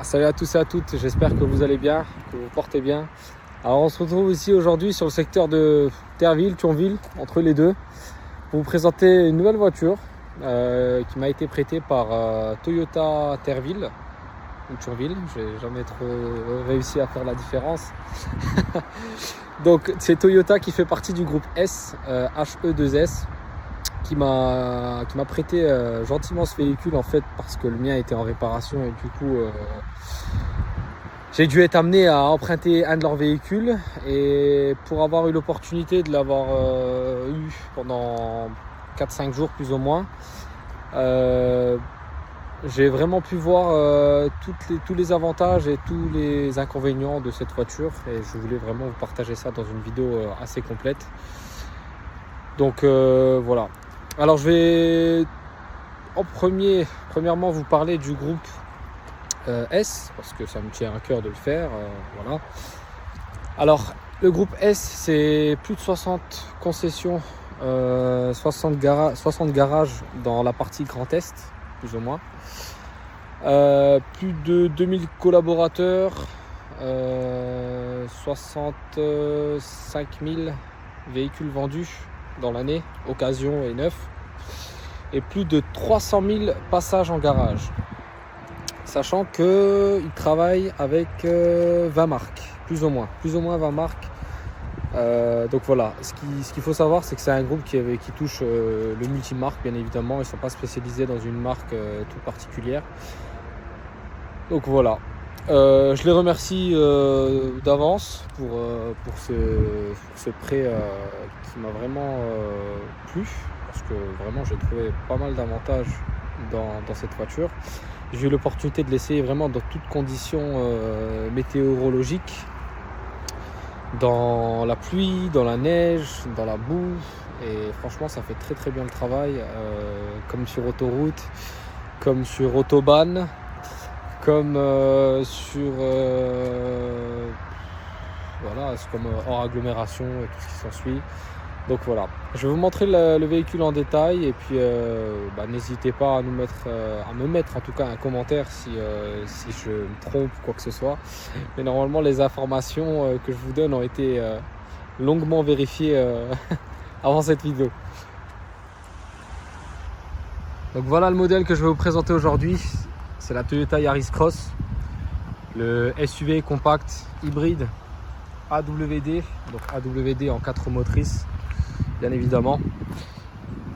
Salut à tous et à toutes, j'espère que vous allez bien, que vous portez bien. Alors on se retrouve ici aujourd'hui sur le secteur de Terville, Thionville, entre les deux, pour vous présenter une nouvelle voiture qui m'a été prêtée par Toyota Terville ou Thionville. J'ai jamais trop réussi à faire la différence. Donc c'est Toyota qui fait partie du groupe S, HE2S, qui m'a prêté gentiment ce véhicule en fait parce que le mien était en réparation et du coup j'ai dû être amené à emprunter un de leurs véhicules, et pour avoir eu l'opportunité de l'avoir eu pendant 4-5 jours plus ou moins, j'ai vraiment pu voir tous les avantages et tous les inconvénients de cette voiture, et je voulais vraiment vous partager ça dans une vidéo assez complète. Donc voilà. Alors je vais premièrement vous parler du groupe S, parce que ça me tient à cœur de le faire. Voilà. Alors le groupe S, c'est plus de 60 concessions, 60 garages dans la partie Grand Est, plus ou moins. Plus de 2000 collaborateurs, 65 000 véhicules vendus dans l'année, occasion et neuf, et plus de 300 000 passages en garage. Sachant qu'ils travaillent avec 20 marques, plus ou moins 20 marques. Donc voilà, ce qu'il faut savoir, c'est que c'est un groupe qui touche le multimarque, bien évidemment. Ils ne sont pas spécialisés dans une marque toute particulière. Donc voilà, je les remercie d'avance pour ce prêt qui m'a vraiment plu, parce que vraiment j'ai trouvé pas mal d'avantages dans cette voiture. J'ai eu l'opportunité de l'essayer vraiment dans toutes conditions météorologiques, dans la pluie, dans la neige, dans la boue, et franchement ça fait très très bien le travail, comme sur autoroute, comme sur autobahn, comme voilà, c'est comme hors agglomération et tout ce qui s'ensuit. Donc voilà, je vais vous montrer le véhicule en détail, et puis n'hésitez pas à me mettre en tout cas un commentaire si je me trompe ou quoi que ce soit. Mais normalement les informations que je vous donne ont été longuement vérifiées avant cette vidéo. Donc voilà le modèle que je vais vous présenter aujourd'hui, c'est la Toyota Yaris Cross, le SUV compact hybride AWD, donc AWD en 4 motrices, bien évidemment.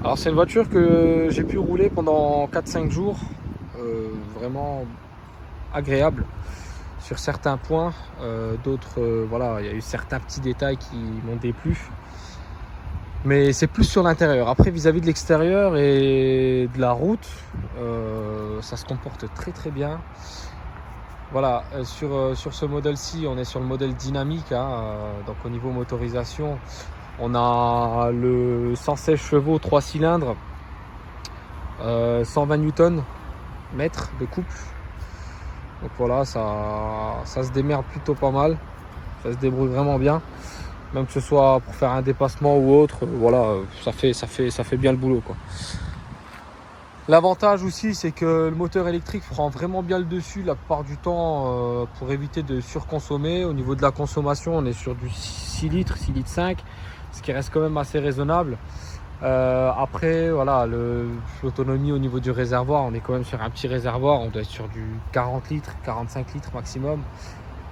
Alors c'est une voiture que j'ai pu rouler pendant 4-5 jours, vraiment agréable sur certains points, d'autres voilà, il y a eu certains petits détails qui m'ont déplu, mais c'est plus sur l'intérieur. Après, vis-à-vis de l'extérieur et de la route, ça se comporte très très bien. Voilà, sur ce modèle-ci, on est sur le modèle dynamique, donc au niveau motorisation, on a le 116 chevaux 3 cylindres, 120 Nm de couple. Donc voilà, ça se démerde plutôt pas mal, ça se débrouille vraiment bien, même que ce soit pour faire un dépassement ou autre. Voilà, ça fait bien le boulot, quoi. L'avantage aussi, c'est que le moteur électrique prend vraiment bien le dessus la plupart du temps, pour éviter de surconsommer. Au niveau de la consommation, on est sur du 6 litres, 6 litres 5, ce qui reste quand même assez raisonnable. Après, voilà, l'autonomie au niveau du réservoir, on est quand même sur un petit réservoir, on doit être sur du 40 litres, 45 litres maximum.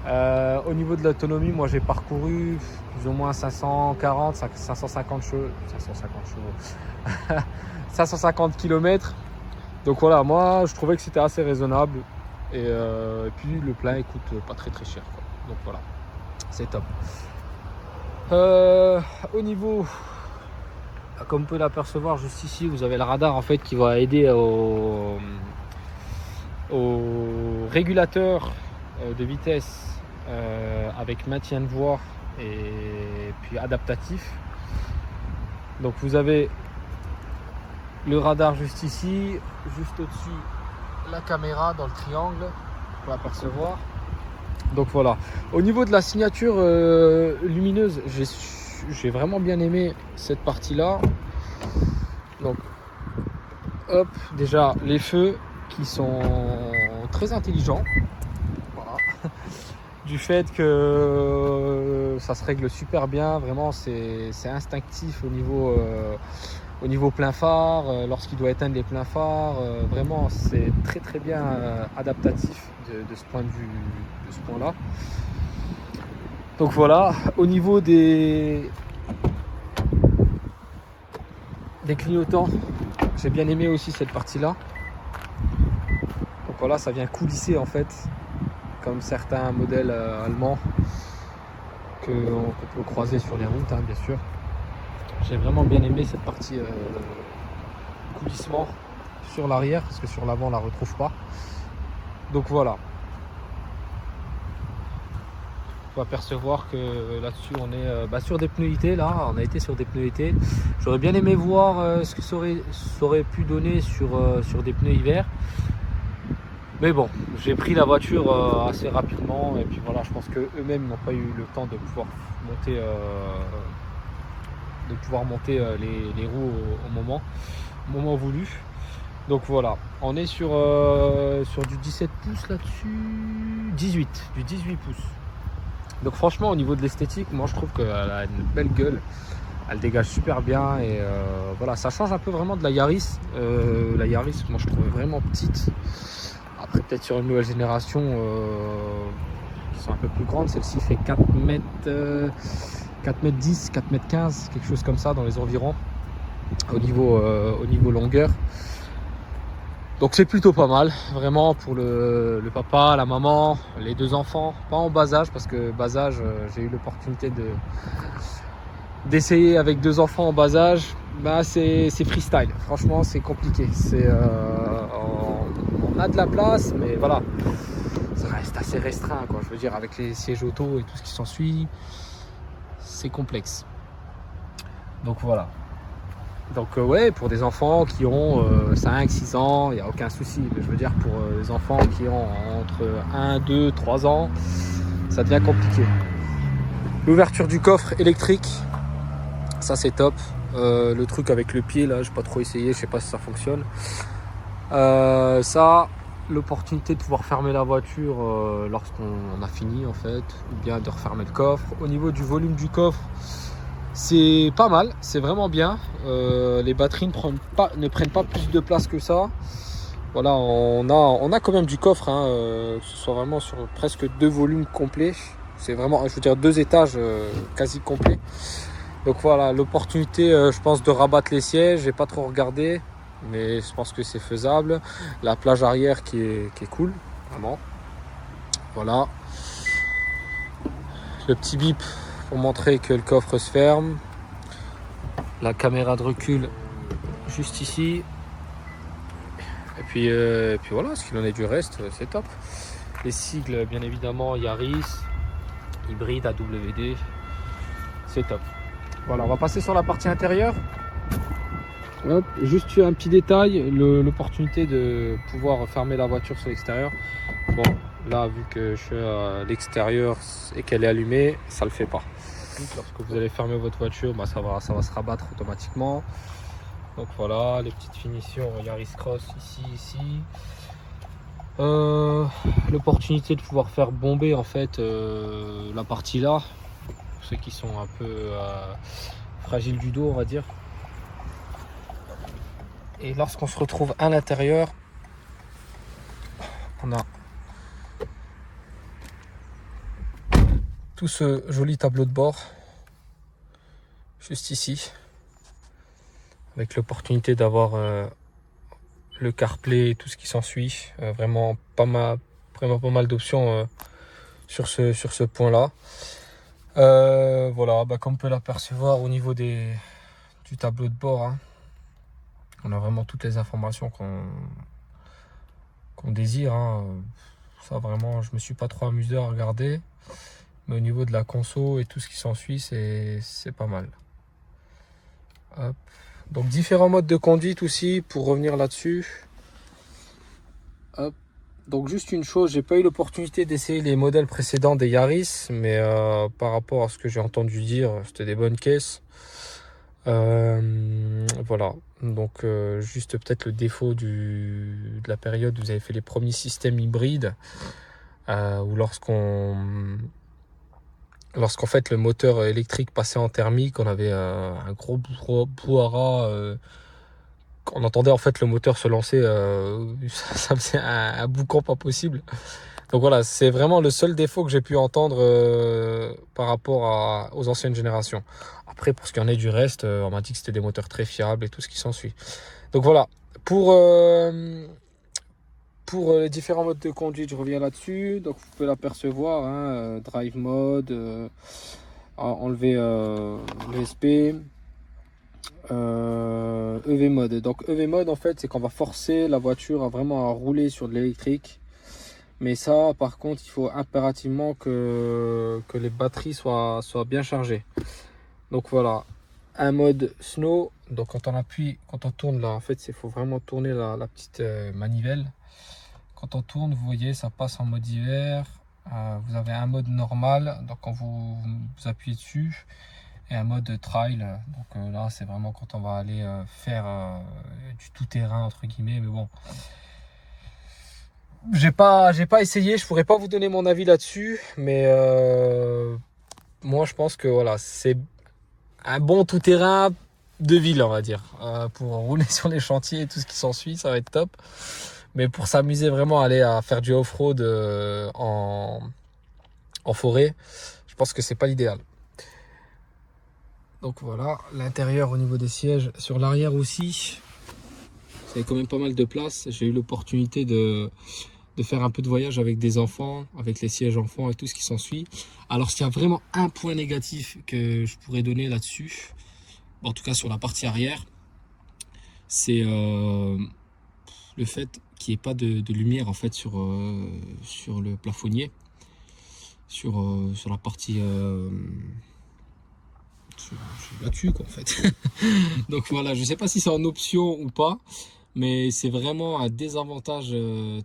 Au niveau de l'autonomie, moi j'ai parcouru plus ou moins 550 km. Donc voilà, moi je trouvais que c'était assez raisonnable, et puis le plein coûte pas très très cher, quoi. Donc voilà, c'est top. Au niveau, comme vous pouvez l'apercevoir juste ici, vous avez le radar en fait qui va aider au régulateur de vitesse avec maintien de voie et puis adaptatif. Donc vous avez le radar juste ici, juste au-dessus la caméra dans le triangle, on peut apercevoir. Donc voilà, au niveau de la signature lumineuse, j'ai vraiment bien aimé cette partie là. Donc hop, déjà les feux qui sont très intelligents, du fait que ça se règle super bien. Vraiment, c'est instinctif au niveau plein phare, lorsqu'il doit éteindre les pleins phares. Vraiment, c'est très bien adaptatif de ce point de vue, de ce point-là. Donc voilà, au niveau des clignotants, j'ai bien aimé aussi cette partie-là. Donc voilà, ça vient coulisser en fait, comme certains modèles allemands qu'on peut croiser sur les routes, hein, bien sûr. J'ai vraiment bien aimé cette partie coulissement sur l'arrière, parce que sur l'avant on la retrouve pas. Donc voilà. On peut apercevoir que là-dessus on est sur des pneus IT. Là, on a été sur des pneus IT. J'aurais bien aimé voir ce que ça aurait pu donner sur des pneus hiver. Mais bon, j'ai pris la voiture assez rapidement et puis voilà, je pense que eux-mêmes n'ont pas eu le temps de pouvoir monter les roues au moment voulu. Donc voilà, on est sur du 17 pouces là-dessus, du 18 pouces. Donc franchement, au niveau de l'esthétique, moi je trouve qu'elle a une belle gueule. Elle dégage super bien et voilà, ça change un peu vraiment de la Yaris. La Yaris, moi je trouve vraiment petite. Après peut-être sur une nouvelle génération qui sont un peu plus grandes, celle-ci fait 4 mètres 10, 4 mètres 15, quelque chose comme ça dans les environs au niveau longueur. Donc c'est plutôt pas mal, vraiment pour le papa, la maman, les deux enfants, pas en bas âge parce que bas âge, j'ai eu l'opportunité d'essayer avec deux enfants en bas âge. Bah c'est freestyle, franchement c'est compliqué. On a de la place, mais voilà, ça reste assez restreint, quoi. Je veux dire, avec les sièges auto et tout ce qui s'ensuit, c'est complexe. Donc voilà. Donc ouais, pour des enfants qui ont 5, 6 ans, il n'y a aucun souci. Mais je veux dire, pour les enfants qui ont entre 1, 2, 3 ans, ça devient compliqué. L'ouverture du coffre électrique, ça c'est top. Le truc avec le pied, là, j'ai pas trop essayé, je sais pas si ça fonctionne. Ça, l'opportunité de pouvoir fermer la voiture lorsqu'on a fini en fait, ou bien de refermer le coffre. Au niveau du volume du coffre, c'est pas mal, c'est vraiment bien. Les batteries ne prennent pas plus de place que ça. Voilà, on a quand même du coffre, hein, que ce soit vraiment sur presque 2 volumes complets. C'est vraiment, je veux dire, 2 étages quasi complets. Donc voilà, l'opportunité, je pense, de rabattre les sièges. J'ai pas trop regardé, mais je pense que c'est faisable. La plage arrière qui est cool, vraiment. Voilà. Le petit bip pour montrer que le coffre se ferme. La caméra de recul juste ici. Et puis voilà, ce qu'il en est du reste, c'est top. Les sigles, bien évidemment, Yaris, hybride, AWD, c'est top. Voilà, on va passer sur la partie intérieure. Hop, juste un petit détail, l'opportunité de pouvoir fermer la voiture sur l'extérieur. Bon, là, vu que je suis à l'extérieur et qu'elle est allumée, ça le fait pas. Lorsque vous allez fermer votre voiture, bah, ça va se rabattre automatiquement. Donc voilà, les petites finitions Yaris Cross ici. L'opportunité de pouvoir faire bomber en fait la partie là, pour ceux qui sont un peu fragiles du dos, on va dire. Et lorsqu'on se retrouve à l'intérieur, on a tout ce joli tableau de bord juste ici, avec l'opportunité d'avoir le CarPlay et tout ce qui s'ensuit. Vraiment pas mal d'options sur ce point là. Voilà, comme on peut l'apercevoir au niveau du tableau de bord, hein, on a vraiment toutes les informations qu'on désire, hein. Ça vraiment, je me suis pas trop amusé à regarder, mais au niveau de la conso et tout ce qui s'ensuit, c'est pas mal. Hop. Donc différents modes de conduite aussi, pour revenir là-dessus. Hop. Donc juste une chose, j'ai pas eu l'opportunité d'essayer les modèles précédents des Yaris, mais par rapport à ce que j'ai entendu dire, c'était des bonnes caisses. Voilà, donc juste peut-être le défaut de la période où vous avez fait les premiers systèmes hybrides. ou lorsqu'en fait le moteur électrique passait en thermique, on avait un gros brouhaha. On entendait en fait le moteur se lancer, ça faisait un boucan pas possible. Donc voilà, c'est vraiment le seul défaut que j'ai pu entendre par rapport aux anciennes générations. Après, pour ce qu'il y en est du reste, on m'a dit que c'était des moteurs très fiables et tout ce qui s'ensuit. Donc voilà, pour les différents modes de conduite, je reviens là-dessus. Donc vous pouvez l'apercevoir, hein, drive mode, enlever l'ESP, EV mode. Donc EV mode, en fait, c'est qu'on va forcer la voiture à vraiment rouler sur de l'électrique. Mais ça, par contre, il faut impérativement que les batteries soient bien chargées. Donc voilà, un mode snow. Donc quand on appuie, quand on tourne là, en fait, il faut vraiment tourner la petite manivelle. Quand on tourne, vous voyez, ça passe en mode hiver. Vous avez un mode normal, donc quand vous appuyez dessus, et un mode trail. Donc là, c'est vraiment quand on va aller faire du tout-terrain entre guillemets. Mais bon, j'ai pas essayé, je pourrais pas vous donner mon avis là-dessus, mais moi je pense que voilà, c'est un bon tout-terrain de ville, on va dire, pour rouler sur les chantiers et tout ce qui s'ensuit, ça va être top. Mais pour s'amuser vraiment, aller à faire du off-road en forêt, je pense que c'est pas l'idéal. Donc voilà, l'intérieur au niveau des sièges, sur l'arrière aussi, vous avez quand même pas mal de place. J'ai eu l'opportunité de faire un peu de voyage avec des enfants, avec les sièges enfants et tout ce qui s'ensuit. Alors s'il y a vraiment un point négatif que je pourrais donner là-dessus, en tout cas sur la partie arrière, c'est le fait qu'il n'y ait pas de lumière en fait sur le plafonnier, sur la partie là-dessus quoi en fait. Donc voilà, je sais pas si c'est en option ou pas, mais c'est vraiment un désavantage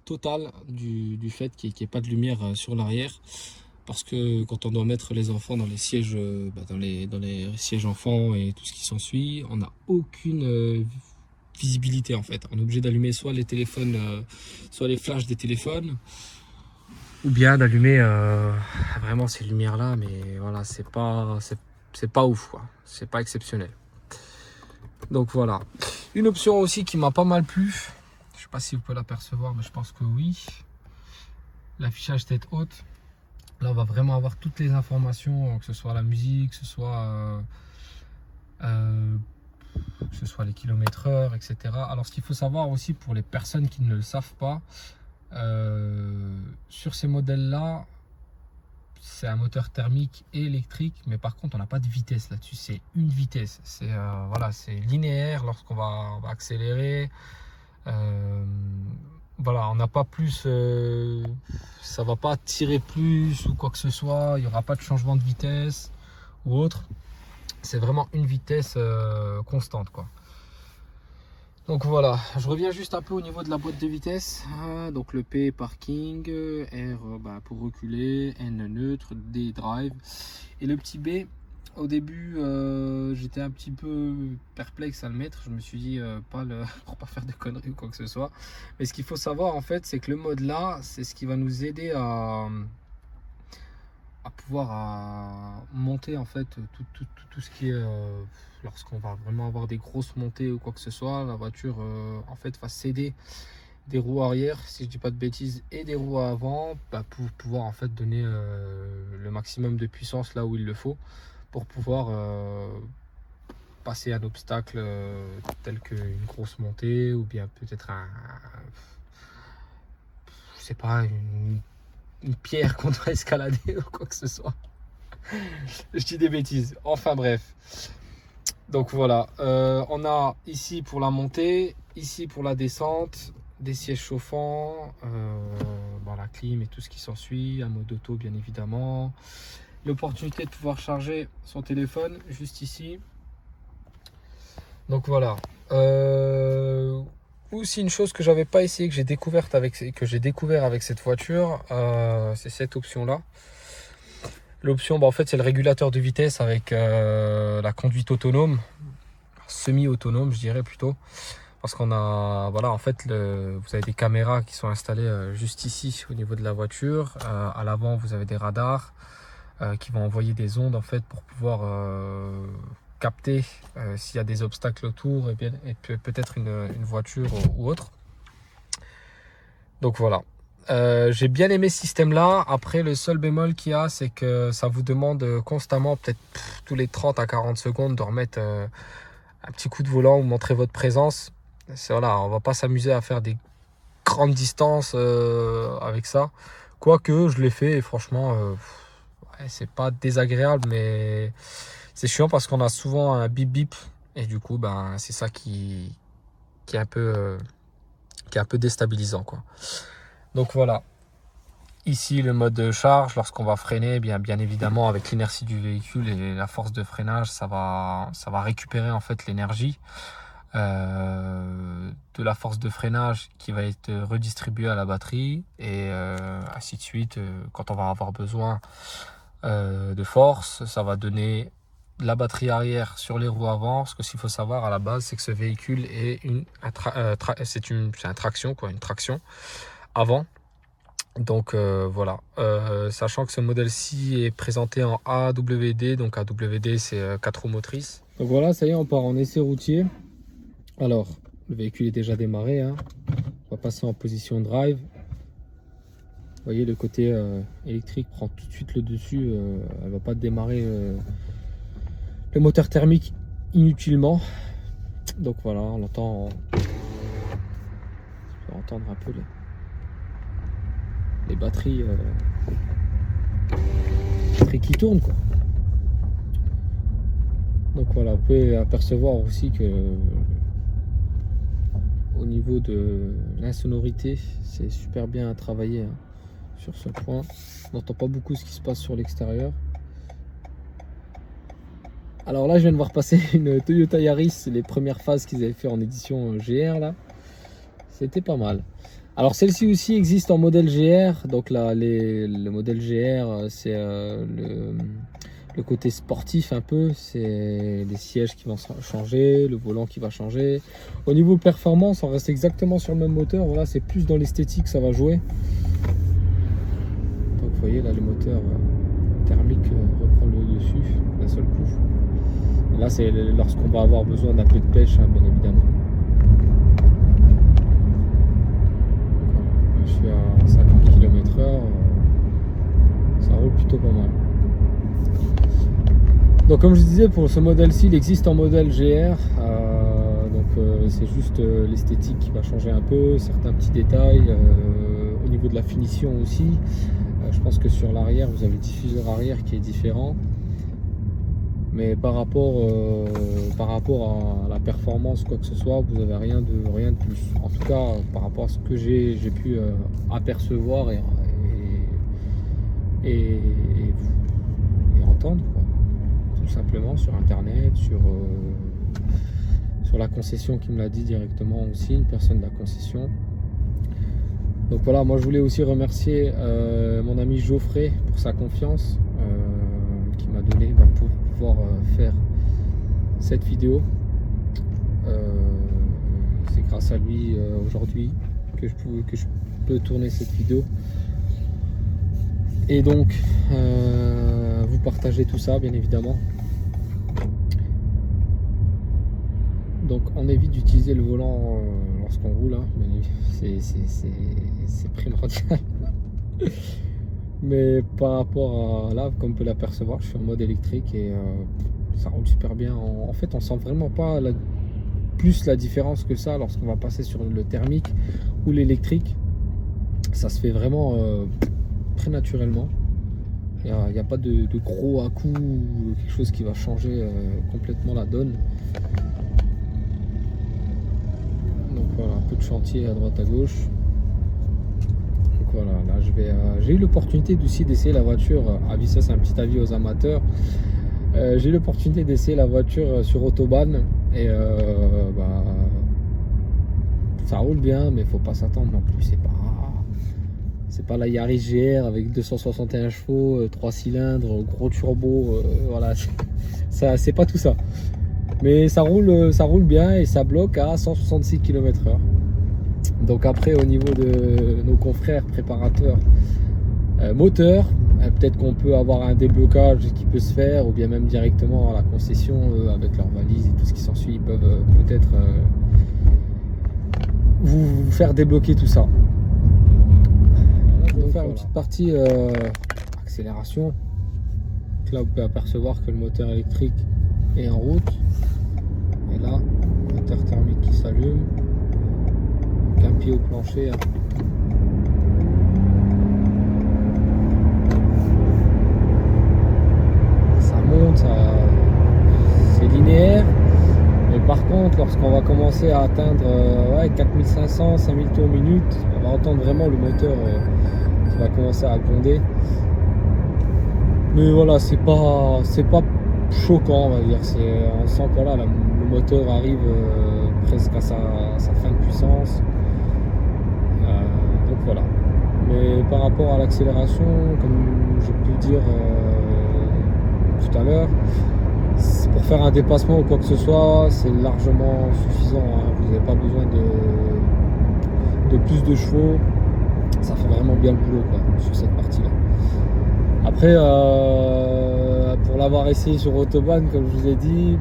total du fait qu'il n'y ait pas de lumière sur l'arrière, parce que quand on doit mettre les enfants dans les sièges dans les sièges enfants et tout ce qui s'ensuit, on n'a aucune visibilité en fait. On est obligé d'allumer soit les téléphones, soit les flashs des téléphones, ou bien d'allumer vraiment ces lumières là, mais voilà, c'est pas ouf quoi, c'est pas exceptionnel. Donc voilà, une option aussi qui m'a pas mal plu, je sais pas si vous pouvez l'apercevoir, mais je pense que oui, l'affichage tête haute. Là on va vraiment avoir toutes les informations, que ce soit la musique, que ce soit les kilomètres heure, etc. Alors ce qu'il faut savoir aussi pour les personnes qui ne le savent pas, sur ces modèles là, c'est un moteur thermique et électrique, mais par contre on n'a pas de vitesse là-dessus, c'est une vitesse, c'est voilà, c'est linéaire lorsqu'on va accélérer. Voilà, on n'a pas plus, ça va pas tirer plus ou quoi que ce soit, il n'y aura pas de changement de vitesse ou autre, c'est vraiment une vitesse constante quoi. Donc voilà, je reviens juste un peu au niveau de la boîte de vitesse. Donc le P parking, R pour reculer, N neutre, D drive. Et le petit B, au début j'étais un petit peu perplexe à le mettre. Je me suis dit pour pas faire de conneries ou quoi que ce soit. Mais ce qu'il faut savoir en fait, c'est que le mode là, c'est ce qui va nous aider à pouvoir monter en fait tout ce qui est lorsqu'on va vraiment avoir des grosses montées ou quoi que ce soit, la voiture en fait va céder des roues arrière, si je dis pas de bêtises, et des roues avant, pour pouvoir en fait donner le maximum de puissance là où il le faut, pour pouvoir passer un obstacle tel qu'une grosse montée, ou bien peut-être je sais pas, une pierre qu'on doit escalader ou quoi que ce soit. Je dis des bêtises, enfin bref. Donc voilà, on a ici pour la montée, ici pour la descente, des sièges chauffants, la clim et tout ce qui s'ensuit, un mode auto bien évidemment, l'opportunité de pouvoir charger son téléphone juste ici. Donc voilà, aussi une chose que j'avais pas essayé, que j'ai découvert avec cette voiture, c'est cette option là. L'option, en fait, c'est le régulateur de vitesse avec la conduite autonome, semi-autonome, je dirais plutôt. parce qu'on a, voilà, en fait, vous avez des caméras qui sont installées juste ici au niveau de la voiture. À l'avant, vous avez des radars qui vont envoyer des ondes en fait pour pouvoir capter s'il y a des obstacles autour et peut-être une voiture ou autre. Donc voilà. J'ai bien aimé ce système-là. Après, le seul bémol qu'il y a, c'est que ça vous demande constamment, peut-être tous les 30 à 40 secondes, de remettre un petit coup de volant ou montrer votre présence. Voilà, on va pas s'amuser à faire des grandes distances avec ça. Quoique, je l'ai fait et franchement, ouais, c'est pas désagréable, mais c'est chiant parce qu'on a souvent un bip bip. Et du coup, ben, c'est ça qui est un peu déstabilisant, quoi. Donc voilà, ici le mode de charge, lorsqu'on va freiner, bien évidemment avec l'inertie du véhicule et la force de freinage, ça va récupérer en fait l'énergie de la force de freinage qui va être redistribuée à la batterie et ainsi de suite. Quand on va avoir besoin de force, ça va donner la batterie arrière sur les roues avant. Parce que s'il faut savoir à la base, c'est que ce véhicule est c'est une traction, quoi, une traction avant. Donc voilà, sachant que ce modèle-ci est présenté en AWD, donc AWD c'est 4 roues motrices. Donc voilà, ça y est, on part en essai routier. Alors, le véhicule est déjà démarré, hein. On va passer en position drive. Vous voyez, le côté électrique prend tout de suite le dessus, elle va pas démarrer le moteur thermique inutilement. Donc voilà, on entend, on peut entendre un peu les batteries qui tournent, quoi. Donc voilà, vous pouvez apercevoir aussi que au niveau de l'insonorité, c'est super bien travaillé, hein, sur ce point. On n'entend pas beaucoup ce qui se passe sur l'extérieur. Alors là, je viens de voir passer une Toyota Yaris, les premières phases qu'ils avaient fait en édition GR là. C'était pas mal. Alors celle-ci aussi existe en modèle GR. Donc là, le modèle GR, c'est le côté sportif un peu. C'est les sièges qui vont changer, le volant qui va changer. Au niveau performance, on reste exactement sur le même moteur. Voilà, c'est plus dans l'esthétique ça va jouer. Donc vous voyez là, le moteur thermique reprend le dessus d'un seul coup. Et là, c'est lorsqu'on va avoir besoin d'un peu de pêche, hein, bien évidemment. Je suis à 50 km/h, ça roule plutôt pas mal. Donc comme je disais, pour ce modèle-ci, il existe en modèle GR, c'est juste l'esthétique qui va changer un peu, certains petits détails, au niveau de la finition aussi. Je pense que sur l'arrière, vous avez le diffuseur arrière qui est différent. Mais par rapport à la performance, quoi que ce soit, vous n'avez rien de plus. En tout cas, par rapport à ce que j'ai pu apercevoir et entendre, quoi. Tout simplement sur internet, sur la concession qui me l'a dit directement aussi, une personne de la concession. Donc voilà, moi je voulais aussi remercier mon ami Geoffrey pour sa confiance qu'il m'a donné pour pouvoir faire cette vidéo. C'est grâce à lui aujourd'hui que je peux tourner cette vidéo et donc vous partagez tout ça bien évidemment. Donc on évite d'utiliser le volant lorsqu'on roule, hein, c'est primordial. Mais par rapport à là, comme on peut l'apercevoir, je suis en mode électrique et ça roule super bien. En fait, on sent vraiment pas plus la différence que ça lorsqu'on va passer sur le thermique ou l'électrique. Ça se fait vraiment très naturellement. Il n'y a pas de gros à-coups ou quelque chose qui va changer complètement la donne. Donc voilà, un peu de chantier à droite à gauche. Voilà, là j'ai eu l'opportunité aussi d'essayer la voiture. Ça c'est un petit avis aux amateurs. J'ai eu l'opportunité d'essayer la voiture sur Autobahn et ça roule bien, mais faut pas s'attendre non plus. C'est pas la Yaris GR avec 261 chevaux, 3 cylindres, gros turbo. Voilà, ça c'est pas tout ça. Mais ça roule bien et ça bloque à 166 km/h. Donc après, au niveau de nos confrères préparateurs moteurs, peut-être qu'on peut avoir un déblocage qui peut se faire, ou bien même directement à la concession avec leurs valises et tout ce qui s'ensuit, ils peuvent peut-être vous faire débloquer tout ça. Je vais faire une petite partie accélération. Donc là, vous pouvez apercevoir que le moteur électrique est en route. Et là, moteur thermique qui s'allume. Un pied au plancher. Ça monte, c'est linéaire. Mais par contre, lorsqu'on va commencer à atteindre 4500, 5000 tours minute, on va entendre vraiment le moteur qui va commencer à gronder. Mais voilà, c'est pas choquant, on va dire. On sent que voilà, le moteur arrive presque à sa fin de puissance. Donc voilà. Mais par rapport à l'accélération, comme j'ai pu dire tout à l'heure, pour faire un dépassement ou quoi que ce soit, c'est largement suffisant. Hein. Vous n'avez pas besoin de plus de chevaux. Ça fait vraiment bien le boulot quoi, sur cette partie-là. Après, pour l'avoir essayé sur Autobahn, comme je vous ai dit,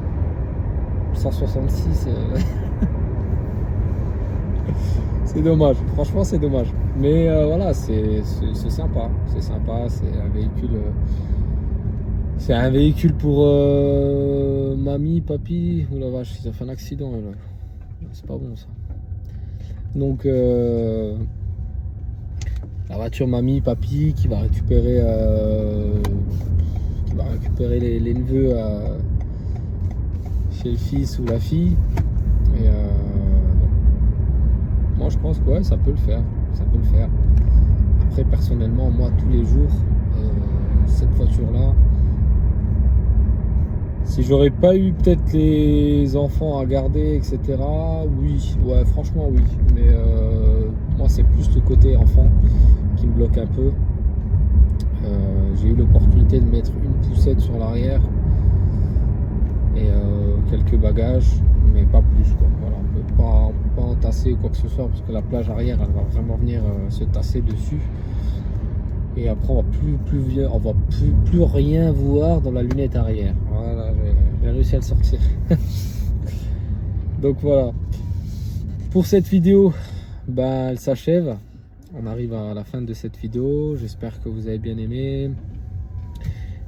166, c'est dommage. Franchement, c'est dommage. Mais voilà, c'est sympa. C'est sympa. C'est un véhicule pour mamie, papy. Ouh la vache, ils ont fait un accident. C'est pas bon ça. Donc la voiture mamie, papy qui va récupérer les neveux chez le fils ou la fille. Et moi je pense que ouais, ça peut le faire. Après personnellement, moi tous les jours, cette voiture là, si j'aurais pas eu peut-être les enfants à garder, etc. Oui, ouais, franchement oui. Mais moi c'est plus le côté enfant qui me bloque un peu. J'ai eu l'opportunité de mettre une poussette sur l'arrière et quelques bagages, mais pas plus quoi. Voilà, on peut pas entasser ou quoi que ce soit parce que la plage arrière elle va vraiment venir se tasser dessus. Et après on va plus rien voir dans la lunette arrière. Voilà, j'ai réussi à le sortir. Donc voilà. Pour cette vidéo, elle s'achève. On arrive à la fin de cette vidéo. J'espère que vous avez bien aimé.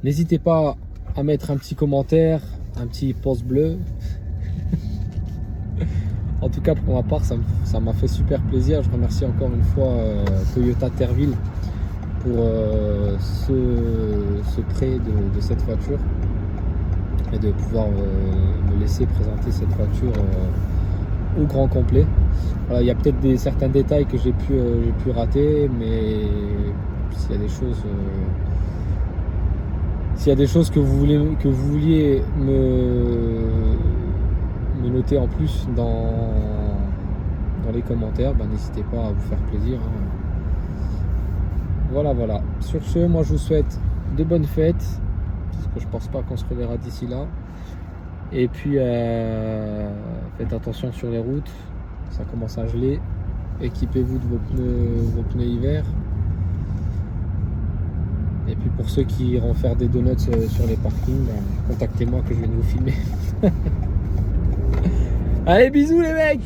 N'hésitez pas à mettre un petit commentaire, un petit pouce bleu. En tout cas pour ma part, ça m'a fait super plaisir. Je remercie encore une fois Toyota Terreville pour ce prêt de cette voiture et de pouvoir me laisser présenter cette voiture au grand complet. Voilà, il y a peut-être certains détails que j'ai pu rater, mais s'il y a des choses que vous vouliez me noter en plus dans les commentaires, n'hésitez pas à vous faire plaisir. Hein. Voilà. Sur ce, moi je vous souhaite de bonnes fêtes, parce que je pense pas qu'on se reverra d'ici là. Et puis faites attention sur les routes, ça commence à geler. Équipez-vous de vos pneus hiver. Et puis pour ceux qui iront faire des donuts sur les parkings, contactez-moi que je viens de vous filmer. Allez, bisous les mecs!